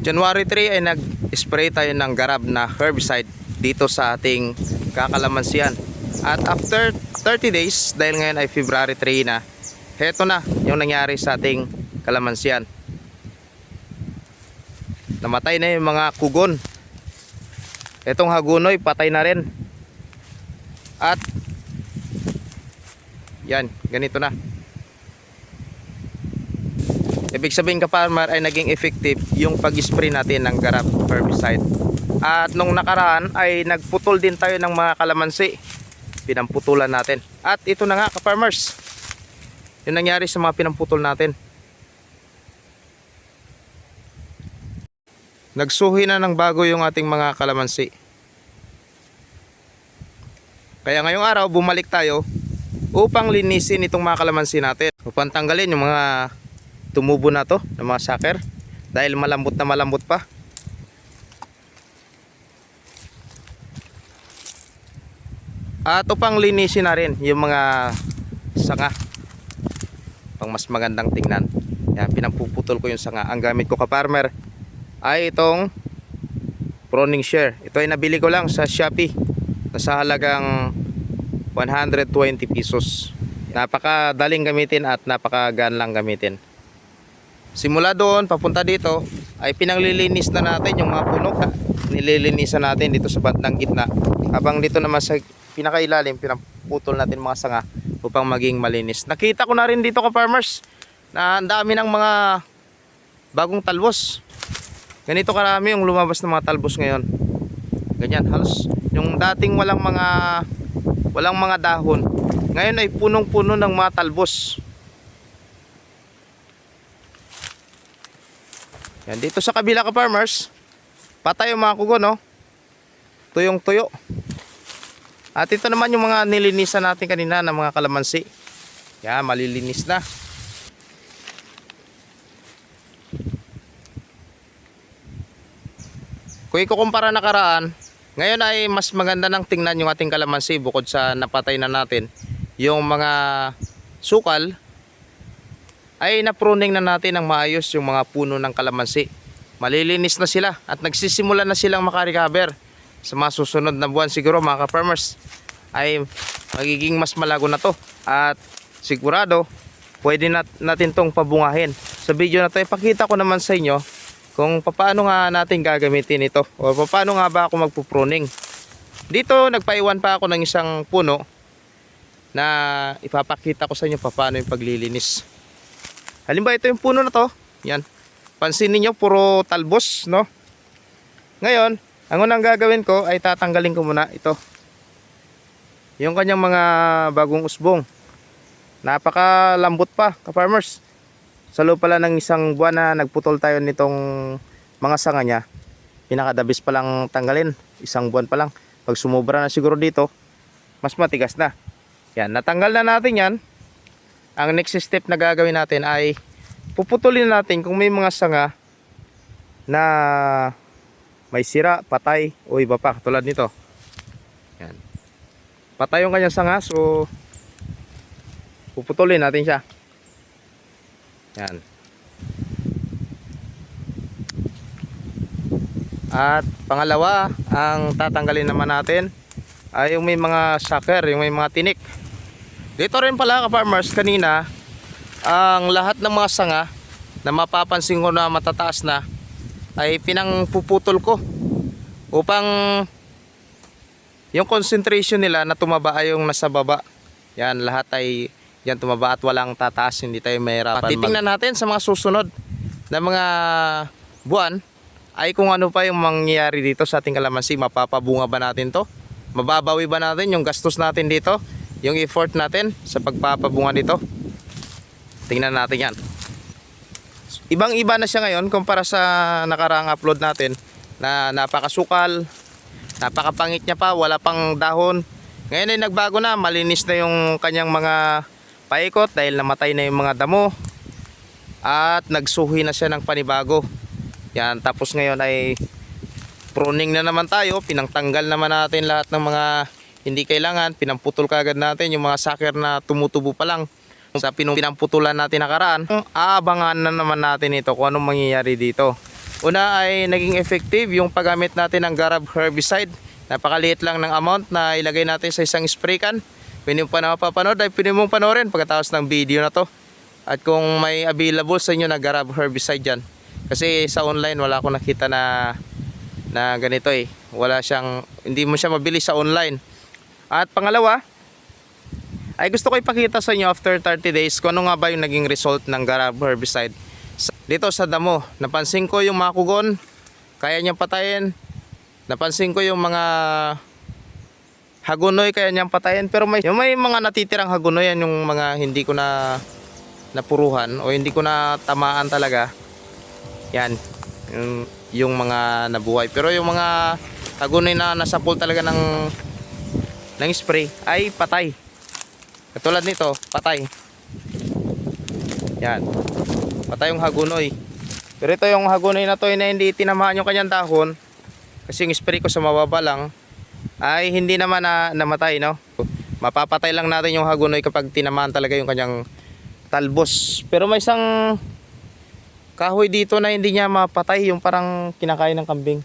January 3 ay nag-spray tayo ng Garab na herbicide dito sa ating kakalamansian. At after 30 days, dahil ngayon ay February 3 na, heto na yung nangyari sa ating kalamansian. Namatay na yung mga kugon. Etong hagunoy patay na rin. At yan, ganito na. Ibig sabihin ka-farmer ay naging effective yung pag-spray natin ng Garab herbicide. At nung nakaraan ay nagputol din tayo ng mga kalamansi. Pinamputulan natin. At ito na nga ka-farmers, yung nangyari sa mga pinamputol natin. Nagsuhi na ng bago yung ating mga kalamansi. Kaya ngayong araw bumalik tayo upang linisin itong mga kalamansi natin. Upang tanggalin yung mga tumubo na to ng mga sucker dahil malambot na malambot pa. At upang linisin na rin yung mga sanga pang mas magandang tingnan. Yan, pinampuputol ko yung sanga. Ang gamit ko ka-farmer ay itong pruning shear. Ito ay nabili ko lang sa Shopee. Nasa halagang 120 pesos. Napakadaling gamitin at napakagaan lang gamitin. Simula doon papunta dito ay pinanglilinis na natin yung mga puno. Nililinisan natin dito sa bandang gitna. Habang dito naman sa pinakailalim pinaputol natin mga sanga upang maging malinis. Nakita ko na rin dito ka-farmers na ang dami ng mga bagong talbos. Ganito karami yung lumabas ng mga talbos ngayon. Ganyan, halos yung dating walang mga dahon, ngayon ay punong-puno ng mga talbos. Yan, dito sa kabila ka-farmers, patay yung mga kugon, no? Tuyong-tuyo. At ito naman yung mga nilinisan natin kanina ng mga kalamansi. Yan, malilinis na. Kung ikukumpara nakaraan, ngayon ay mas maganda nang tingnan yung ating kalamansi bukod sa napatay na natin. Yung mga sukal ay napruning na natin ng maayos yung mga puno ng kalamansi. Malilinis na sila at nagsisimula na silang makarecover. Sa mga susunod na buwan siguro mga ka-farmers ay magiging mas malago na to. At sigurado pwede natin tong pabungahin. Sa video na to ipakita ko naman sa inyo kung paano nga natin gagamitin ito o paano nga ba ako magpupruning. Dito nagpaiwan pa ako ng isang puno na ipapakita ko sa inyo paano yung paglilinis. Halimbawa ito yung puno na to. Yan. Pansin niyo puro talbos, no? Ngayon, ang unang gagawin ko ay tatanggalin ko muna ito. Yung kanyang mga bagong usbong. Napakalambot pa, ka-farmers. Sa loob pala ng isang buwan na nagputol tayo nitong mga sanga niya, pinakadabis pa lang tanggalin. Isang buwan pa lang. Pag sumubra na siguro dito, mas matigas na. Yan, natanggal na natin yan. Ang next step na gagawin natin ay puputulin natin kung may mga sanga na may sira, patay o iba pa tulad nito. Yan. Patay yung kanyang sanga, so puputulin natin siya. Yan. At pangalawa, ang tatanggalin naman natin ay yung may mga sucker, yung may mga tinik. Dito rin pala ka-farmers, kanina ang lahat ng mga sanga na mapapansin ko na matataas na ay pinangpuputol ko upang yung concentration nila na tumaba ay yung nasa baba. Yan, lahat ay yan tumaba at walang tataas, hindi tayo mahirapan. Titingnan natin sa mga susunod na mga buwan ay kung ano pa yung mangyayari dito sa ating kalamansi. Mapapabunga ba natin to? Mababawi ba natin yung gastos natin dito? Yung effort natin sa pagpapabunga dito? Tingnan natin yan. Ibang iba na siya ngayon kumpara sa nakaraang upload natin na napakasukal, napakapangit niya pa, wala pang dahon. Ngayon ay nagbago na, malinis na yung kanyang mga paikot dahil namatay na yung mga damo at nagsuhi na siya ng panibago. Yan, tapos ngayon ay pruning na naman tayo, pinangtanggal naman natin lahat ng mga hindi kailangan, pinamputol kagad natin yung mga sucker na tumutubo pa lang. Sa pinamputulan natin nakaraan, aabangan na naman natin ito kung anong mangyayari dito. Una ay naging effective yung paggamit natin ng Garab herbicide. Napakaliit lang ng amount na ilagay natin sa isang spray can. Pwede mo pa na mapapanood ay pwede mong panoorin pagkatapos ng video na to. At kung may available sa inyo na Garab herbicide dyan. Kasi sa online wala akong nakita na ganito eh. Hindi mo siya mabili sa online. At pangalawa, ay gusto ko ipakita sa inyo after 30 days kung ano nga ba yung naging result ng Garab herbicide. Dito sa damo, napansin ko yung mga kugon, kaya niyang patayin. Napansin ko yung mga hagunoy, kaya niyang patayin. Pero may mga natitirang hagunoy, yan yung mga hindi ko na napuruhan o hindi ko na tamaan talaga. Yan, yung mga nabuhay. Pero yung mga hagunoy na nasapol talaga ng spray ay patay. Katulad nito, patay. Yan. Patay yung hagunoy. Pero ito yung hagunoy na to na hindi tinamaan yung kanyang dahon. Kasi yung spray ko sa mababa lang ay hindi naman namatay, no? Mapapatay lang natin yung hagunoy kapag tinamaan talaga yung kanyang talbos. Pero may isang kahoy dito na hindi niya mapatay, yung parang kinakain ng kambing.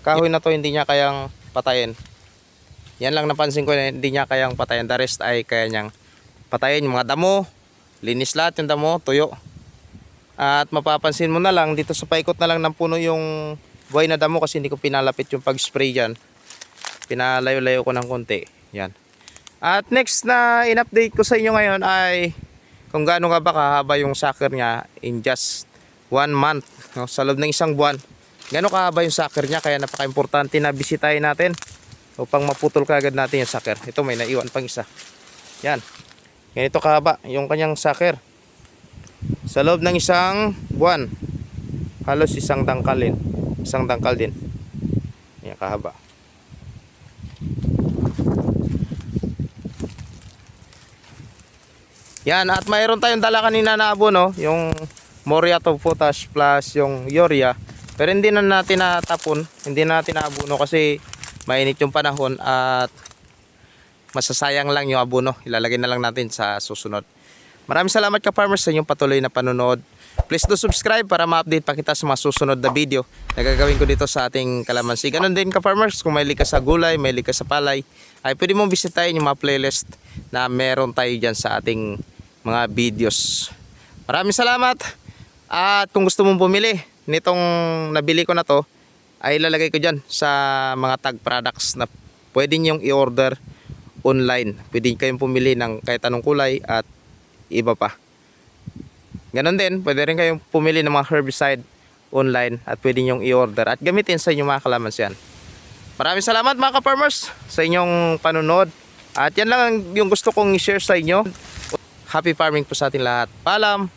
Kahoy na to hindi niya kayang patayin. Yan lang napansin ko na hindi niya kayang patayin. The rest ay kaya niyang patayin. Yung mga damo, linis lahat yung damo, tuyo. At mapapansin mo na lang, dito sa paikot na lang ng puno yung buhay na damo kasi hindi ko pinalapit yung pag-spray dyan. Pinalayo-layo ko ng konti. Yan. At next na in-update ko sa inyo ngayon ay kung gaano nga ba kahaba yung sucker niya in just 1 month. No? Sa loob ng isang buwan. Gaano kahaba yung sucker niya, kaya napaka-importante na bisitahin natin upang maputol kaagad natin yung sucker. Ito may naiwan pang isa. Yan. Ganito kahaba yung kanyang sucker. Sa loob ng isang buwan, halos isang dangkal din. Yan kahaba. Yan, at mayroon tayong dala kanina na abono, yung Moriat of Potash plus yung Urea. Pero hindi na natin natapon, hindi na natin naabono kasi mainit yung panahon at masasayang lang yung abono. Ilalagay na lang natin sa susunod. Maraming salamat ka-farmers sa inyong patuloy na panonood. Please do subscribe para ma-update pa kita sa mga susunod na video na gagawin ko dito sa ating kalamansi. Ganon din ka-farmers, kung may likas sa gulay, may likas sa palay, ay pwede mong bisitahin yung mga playlist na meron tayo dyan sa ating mga videos. Maraming salamat. At kung gusto mong bumili nitong nabili ko na to, ay ilalagay ko dyan sa mga tag products na pwede nyong i-order online. Pwede kayong pumili ng kahit anong kulay at iba pa. Ganon din, pwede rin kayong pumili ng mga herbicide online at pwede nyong i-order at gamitin sa inyong mga kalamansian. Maraming salamat mga ka-farmers sa inyong panonood. At yan lang yung gusto kong i-share sa inyo. Happy farming po sa ating lahat. Paalam!